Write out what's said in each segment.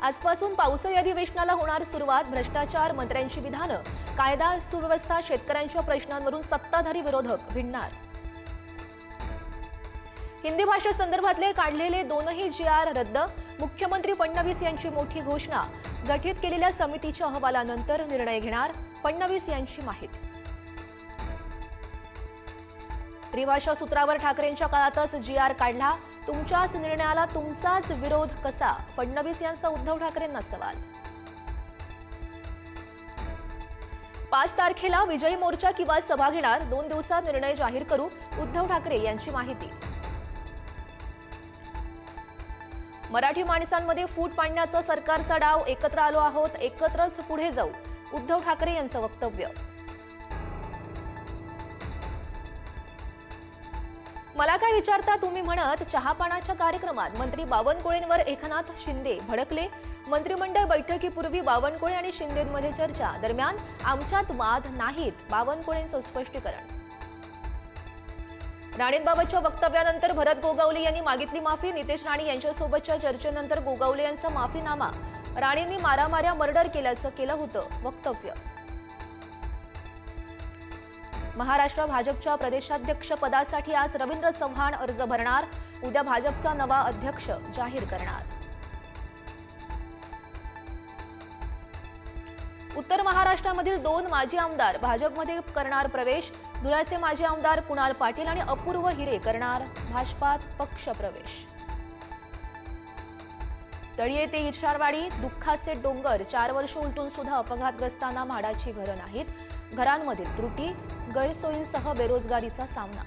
आजपासून पावसाळी अधिवेशनाला होणार सुरुवात. भ्रष्टाचार, मंत्र्यांची विधानं, कायदा सुव्यवस्था, शेतकऱ्यांच्या प्रश्नांवरून सत्ताधारी विरोधक भिडणार. हिंदी भाषेसंदर्भातले काढलेले दोनही जी.आर रद्द. मुख्यमंत्री फडणवीस यांची मोठी घोषणा. गठीत केलेल्या समितीच्या अहवालानंतर निर्णय घेणार. फडणवीस यांची माहिती. त्रिभाषा सूत्रावर ठाकरेंच्या काळातच जी.आर काढला. तुमच्याच निर्णयाला तुमचाच विरोध कसा? फडणवीस यांचा उद्धव ठाकरेंना सवाल. 5 तारखेला विजयी मोर्चा किंवा सभा घेणार. 2 दिवसात निर्णय जाहीर करू. उद्धव ठाकरे यांची माहिती. मराठी माणसांमध्ये फूट पाडण्याचा सरकारचा डाव. एकत्र आलो आहोत, एकत्रच पुढे जाऊ. उद्धव ठाकरे यांचं वक्तव्य. मला काय विचारता तुम्ही म्हणत चहापानाच्या कार्यक्रमात मंत्री बावनकुळेंवर एकनाथ शिंदे भडकले. मंत्रिमंडळ बैठकीपूर्वी बावनकुळे आणि शिंदेंमध्ये चर्चा. दरम्यान आमच्यात वाद नाहीत, बावनकुळेंचं स्पष्टीकरण. राणेंबाबतच्या वक्तव्यानंतर भरत गोगावले यांनी मागितली माफी. नितेश राणे यांच्यासोबतच्या चर्चेनंतर गोगावले यांचा माफीनामा. राणेंनी मारामाऱ्या मर्डर केल्याचं केलं होतं वक्तव्य. महाराष्ट्र भाजपच्या प्रदेशाध्यक्ष पदासाठी आज रवींद्र चव्हाण अर्ज भरणार. उद्या भाजपचा नवा अध्यक्ष जाहीर करणार. उत्तर महाराष्ट्रामधील 2 माजी आमदार भाजपमध्ये करणार प्रवेश. धुळ्याचे माजी आमदार कुणाल पाटील आणि अपूर्व हिरे करणार भाजपात पक्षप्रवेश. तळीये ते इशारवाडी दुःखाचे डोंगर. 4 वर्ष उलटून सुद्धा अपघातग्रस्तांना म्हाडाची घरं नाहीत. घरांमधील त्रुटी, गैरसोयींसह बेरोजगारीचा सामना.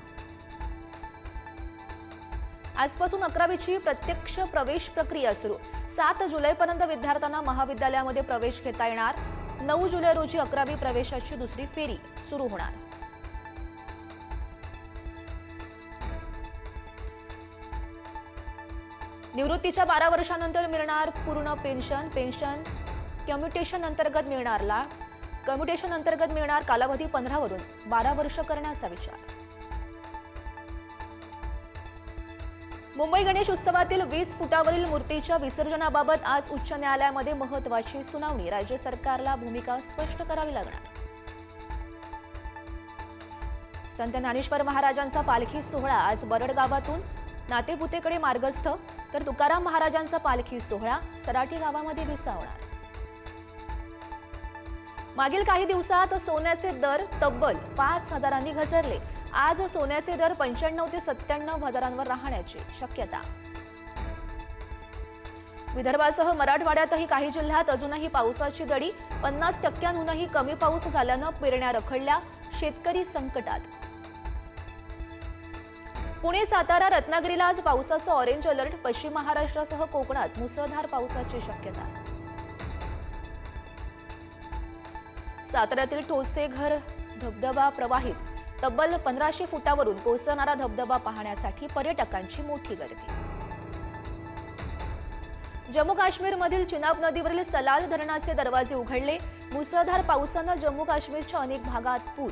आजपासून 11वीची प्रत्यक्ष प्रवेश प्रक्रिया सुरू. 7 जुलैपर्यंत विद्यार्थ्यांना महाविद्यालयामध्ये प्रवेश घेता येणार. 9 जुलै रोजी 11वी प्रवेशाची दुसरी फेरी सुरू होणार. निवृत्तीच्या 12 वर्षांनंतर मिळणार पूर्ण पेन्शन. पेन्शन कम्युटेशन अंतर्गत मिळणार लाभ. कम्युटेशन अंतर्गत मिळणार कालावधी 15 वरून 12 वर्ष करण्याचा विचार. मुंबई गणेश उत्सवातील 20 फुटावरील मूर्तीच्या विसर्जनाबाबत आज उच्च न्यायालयामध्ये महत्त्वाची सुनावणी. राज्य सरकारला भूमिका स्पष्ट करावी लागणार. संत ज्ञानेश्वर महाराजांचा पालखी सोहळा आज बरड गावातून नातेपुतेकडे मार्गस्थ. तर तुकाराम महाराजांचा पालखी सोहळा सराटी गावामध्ये विसावणार. मागील काही दिवसात सोन्याचे दर तब्बल 5,000 घसरले. आज सोन्याचे दर 95 ते 97 हजारांवर राहण्याची शक्यता. विदर्भासह मराठवाड्यातही काही जिल्ह्यात अजूनही पावसाची दडी. 50% कमी पाऊस झाल्यानं पेरण्या रखडल्या. शेतकरी संकटात. पुणे, सातारा, रत्नागिरीला आज पावसाचं ऑरेंज अलर्ट. पश्चिम महाराष्ट्रासह कोकणात मुसळधार पावसाची शक्यता. साताऱ्यातील ठोसेघर धबधबा प्रवाहित. तब्बल 1500 फुटावरून कोसळणारा धबधबा पाहण्यासाठी पर्यटकांची मोठी गर्दी. जम्मू काश्मीरमधील चिनाब नदीवरील सलाल धरणाचे दरवाजे उघडले. मुसळधार पावसानं जम्मू काश्मीरच्या अनेक भागात पूर.